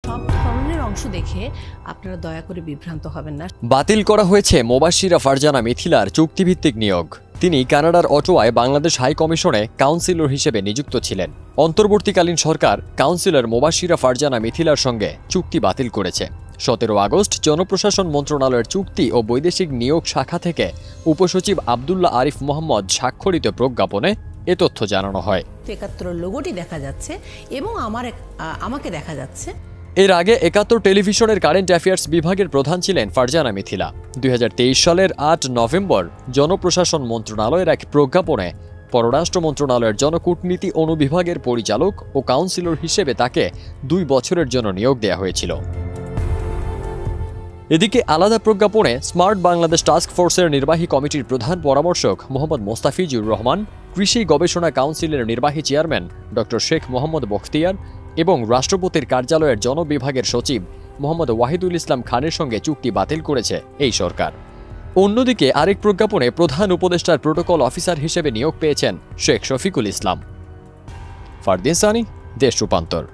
সব ধরনের অংশ দেখে আপনারা দয়া করে বিভ্রান্ত হবেন না। বাতিল করা হয়েছে মোবাশ্বিরা ফারজানা মিথিলার চুক্তিভিত্তিক নিয়োগ। তিনি কানাডার অটোয়ায় বাংলাদেশ হাই কমিশনে কাউন্সিলর হিসেবে নিযুক্ত ছিলেন। অন্তর্বর্তীকালীন সরকার কাউন্সিলর মোবাশ্বিরা ফারজানা মিথিলার সঙ্গে চুক্তি বাতিল করেছে। 17 আগস্ট জনপ্রশাসন মন্ত্রণালয়ের চুক্তি ও বৈদেশিক নিয়োগ শাখা থেকে উপসচিব আব্দুল্লাহ আরিফ মোহাম্মদ স্বাক্ষরিত প্রজ্ঞাপনে এ তথ্য জানানো হয়। 71 লোগোটি দেখা যাচ্ছে এবং আমাকে দেখা যাচ্ছে। এর আগে 71 টেলিভিশনের কারেন্ট অ্যাফেয়ার্স বিভাগের প্রধান ছিলেন ফারজানা মিথিলা। 2023 সালের 8 নভেম্বর জনপ্রশাসন মন্ত্রণালয়ের এক প্রজ্ঞাপনে পররাষ্ট্র মন্ত্রণালয়ের জনকূটনীতি অনুবিভাগের পরিচালক ও কাউন্সিলর হিসেবে তাকে 2 বছরের জন্য নিয়োগ দেওয়া হয়েছিল। এদিকে আলাদা প্রজ্ঞাপনে স্মার্ট বাংলাদেশ টাস্ক ফোর্সের নির্বাহী কমিটির প্রধান পরামর্শক মোহাম্মদ মোস্তাফিজুর রহমান, কৃষি গবেষণা কাউন্সিলের নির্বাহী চেয়ারম্যান ডক্টর শেখ মোহাম্মদ বখতিয়ার এবং রাষ্ট্রপতির কার্যালয়ের জনবিভাগের সচিব মোহাম্মদ ওয়াহিদুল ইসলাম খানের সঙ্গে চুক্তি বাতিল করেছে এই সরকার। অন্যদিকে আরেক প্রজ্ঞাপনে প্রধান উপদেষ্টার প্রোটোকল অফিসার হিসেবে নিয়োগ পেয়েছেন শেখ শফিকুল ইসলাম। ফারদিন সানি, দেশ রূপান্তর।